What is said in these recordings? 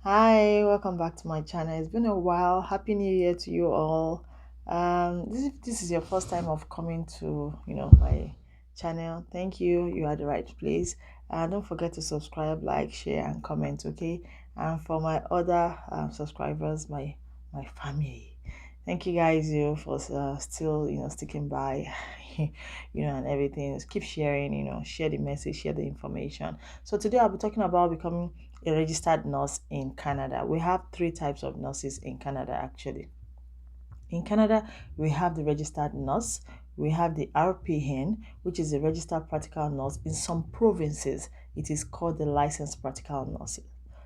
Hi, welcome back to my channel. It's been a while. Happy New Year to you all. This is your first time of coming to my channel. Thank you. You are the right place. Don't forget to subscribe, like, share, and comment. Okay. And for my other subscribers, my family, thank you guys for still sticking by, and everything. Just keep sharing. Share the message, share the information. So today I'll be talking about becoming a registered nurse in Canada. We have three types of nurses in Canada actually. In Canada, we have the registered nurse, we have the RPN, which is a registered practical nurse. In some provinces, it is called the licensed practical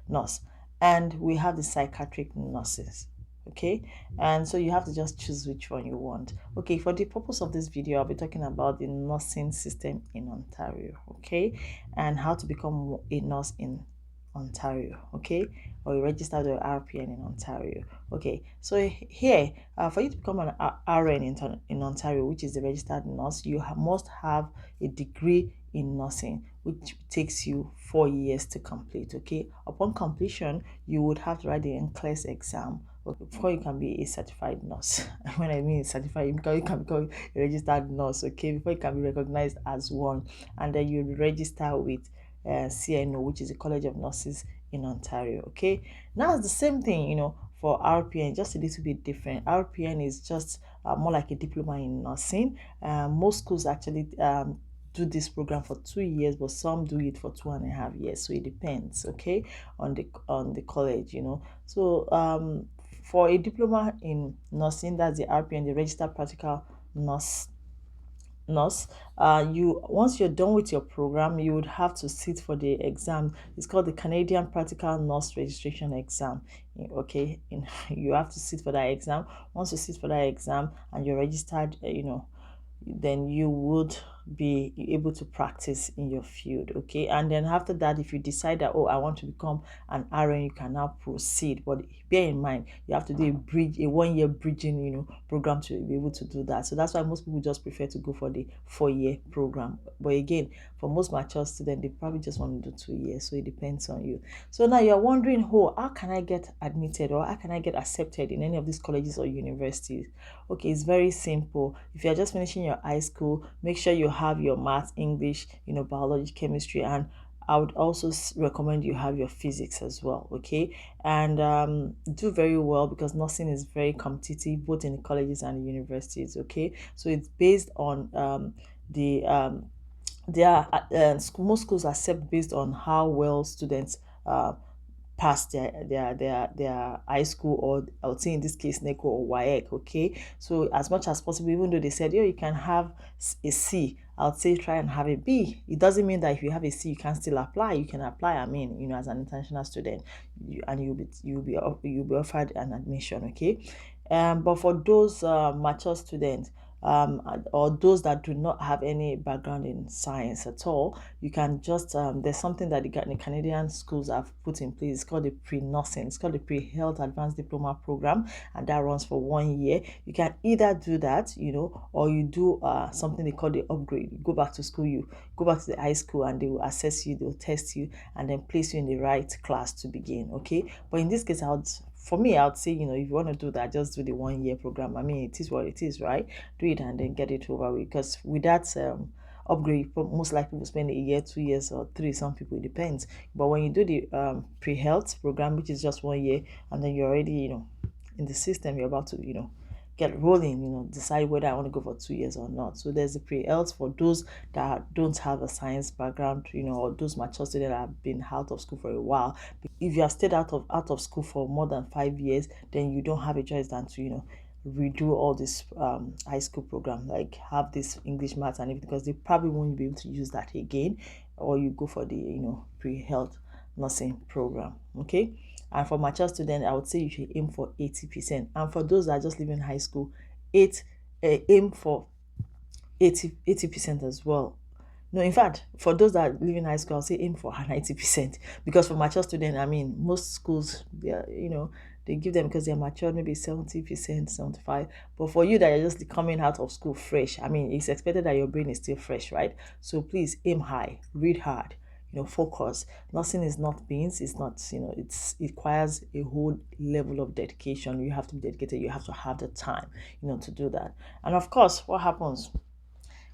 nurse. And we have the psychiatric nurses. Okay, and so you have to just choose which one you want. Okay, for the purpose of this video, I'll be talking about the nursing system in Ontario. Okay, and how to become a nurse in Ontario. Okay, or a registered or RPN in Ontario. Okay, so here, for you to become an RN in Ontario, which is the registered nurse, you must have a degree in nursing, which takes you 4 years to complete. Okay, upon completion, you would have to write the NCLEX exam before you can be a certified nurse. When I mean certified, because you can become a registered nurse. Okay, before you can be recognized as one, and then you register with CNO, which is the College of Nurses in Ontario. Okay, now it's the same thing, for RPN, just a little bit different. RPN is just more like a diploma in nursing. Most schools actually do this program for 2 years, but some do it for 2.5 years. So it depends, okay, on the college, So for a diploma in nursing, that's the RPN, the registered practical nurse. You once you're done with your program, you would have to sit for the exam. It's called the Canadian Practical Nurse Registration Exam. Okay, you have to sit for that exam. Once you sit for that exam and you're registered, then you would be able to practice in your field. Okay, and then after that, if you decide that, oh, I want to become an RN, you can now proceed. But bear in mind, you have to do a 1 year bridging program to be able to do that. So that's why most people just prefer to go for the 4 year program. But again, for most mature students, they probably just want to do 2 years. So it depends on you. So now you're wondering, oh, how can I get admitted, or how can I get accepted in any of these colleges or universities? Okay, it's very simple. If you're just finishing your high school, make sure you have your math, English, biology, chemistry, and I would also recommend you have your physics as well. Okay, and do very well, because nursing is very competitive both in the colleges and the universities. Okay, so it's based on the most schools accept based on how well students pass their high school, or I would say in this case NECO or WAEC. Okay, so as much as possible, even though they said, you can have a C, I would say try and have a B. It doesn't mean that if you have a C you can still apply. You can apply, I mean, as an international student, and you'll be offered an admission. Okay, but for those mature students, or those that do not have any background in science at all, you can just there's something that the Canadian schools have put in place. It's called the pre-nursing. It's called the pre-health advanced diploma program, and that runs for 1 year. You can either do that, or you do something they call the upgrade. You go back to school, you go back to the high school, and they will assess you, they'll test you, and then place you in the right class to begin. Okay, but in this case, for me, I would say, if you want to do that, just do the 1 year program. I mean, it is what it is, right? Do it and then get it over with. Because with that upgrade, most likely will spend a year, 2 years, or three. Some people, it depends. But when you do the pre-health program, which is just 1 year, and then you're already, in the system, you're about to, get rolling, decide whether I want to go for 2 years or not. So there's the pre-health for those that don't have a science background, or those mature students that have been out of school for a while. If you have stayed out of school for more than 5 years, then you don't have a choice than to, redo all this high school program, like have this English, math, and everything, because they probably won't be able to use that again, or you go for the pre-health nursing program. Okay, and for mature students, I would say you should aim for 80%, and for those that are just leaving high school, aim for 80% as well. No, in fact, for those that live in high school, I'll say aim for 90%, because for mature students, I mean, most schools, they give them, because they're mature, maybe 70%, 75. But for you that you're just coming out of school fresh, I mean, it's expected that your brain is still fresh, right? So please aim high, read hard, focus. Nursing is not beans. It's not, it requires a whole level of dedication. You have to be dedicated. You have to have the time, to do that. And of course, what happens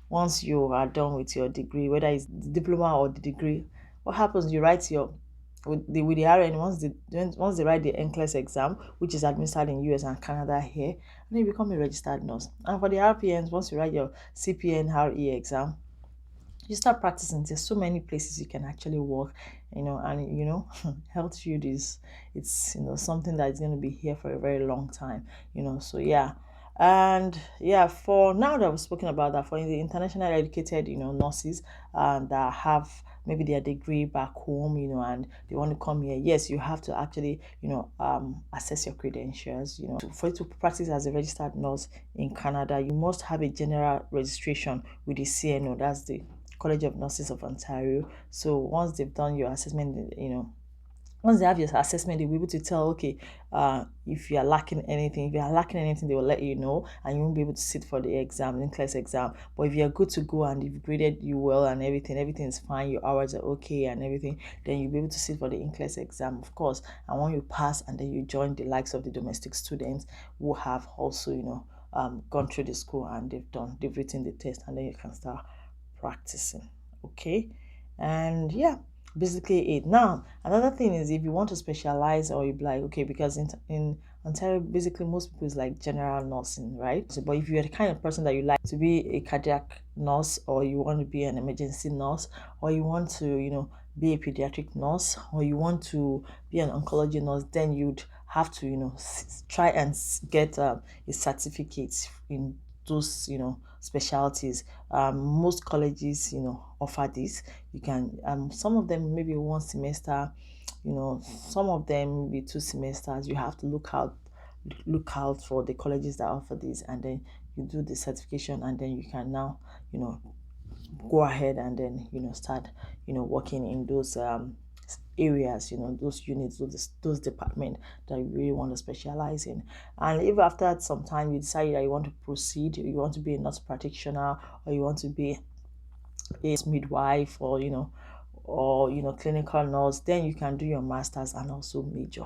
once you are done with your degree, whether it's the diploma or the degree, what happens? You write your with the RN, once they write the NCLEX exam, which is administered in US and Canada here, and then you become a registered nurse. And for the RPNs, once you write your CPNRE exam, you start practicing. There's so many places you can actually work, and health field is, it's something that's going to be here for a very long time, so yeah. And yeah, for now that we've spoken about that, for the internationally educated nurses that have maybe their degree back home, and they want to come here, yes, you have to actually assess your credentials. For you to practice as a registered nurse in Canada, you must have a general registration with the CNO, that's the College of Nurses of Ontario. So once they've done your assessment, once they have your assessment, they'll be able to tell, okay, if you are lacking anything. If you are lacking anything, they will let you know, and you won't be able to sit for the exam, the class exam. But if you're good to go and you've graded you well and everything is fine, your hours are okay and everything, then you'll be able to sit for the in-class exam, of course. And when you pass, and then you join the likes of the domestic students who have also, gone through the school and they've written the test, and then you can start practicing. Okay. And yeah, basically it. Now another thing is, if you want to specialize, or you be like, okay, because in Ontario, basically most people is like general nursing, right? So, but if you're the kind of person that you like to be a cardiac nurse, or you want to be an emergency nurse, or you want to be a pediatric nurse, or you want to be an oncology nurse, then you'd have to try and get a certificate in those specialties. Most colleges offer this. You can some of them maybe one semester, some of them maybe 2 semesters. You have to look out for the colleges that offer this, and then you do the certification, and then you can now go ahead and then start working in those areas, those units, those departments that you really want to specialize in. And if after some time you decide that you want to proceed, you want to be a nurse practitioner, or you want to be a midwife, or clinical nurse, then you can do your masters and also major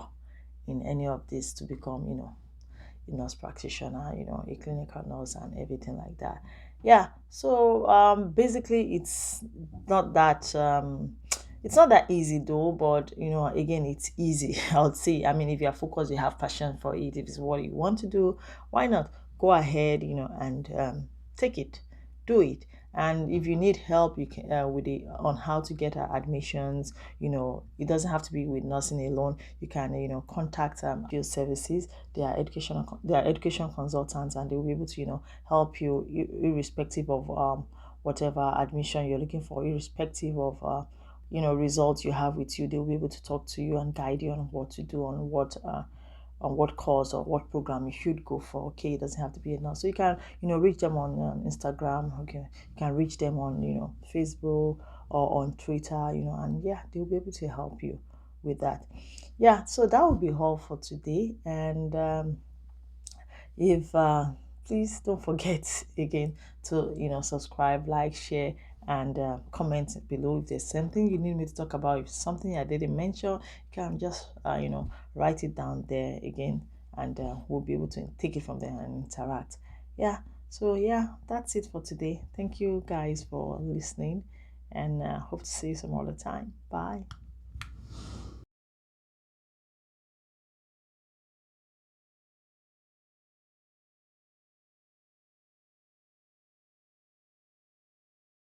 in any of this to become a nurse practitioner, a clinical nurse and everything like that. Yeah. So basically it's not that easy though, but again, it's easy. I would say, I mean, if you're focused, you have passion for it, if it's what you want to do, why not go ahead, and take it, do it. And if you need help, you can with the on how to get admissions, it doesn't have to be with nursing alone. You can contact field services. They are education consultants, and they will be able to help you irrespective of whatever admission you're looking for, irrespective of results you have with you. They'll be able to talk to you and guide you on what to do, on what course or what program you should go for. Okay, it doesn't have to be enough. So you can reach them on Instagram. Okay, you can reach them on Facebook or on Twitter. And yeah, they'll be able to help you with that. Yeah, so that will be all for today. And if please don't forget again to subscribe, like, share, and comment below if there's something you need me to talk about. If something I didn't mention, you can just write it down there again, and we'll be able to take it from there and interact. Yeah. So yeah, that's it for today. Thank you guys for listening, and hope to see you some other time. Bye.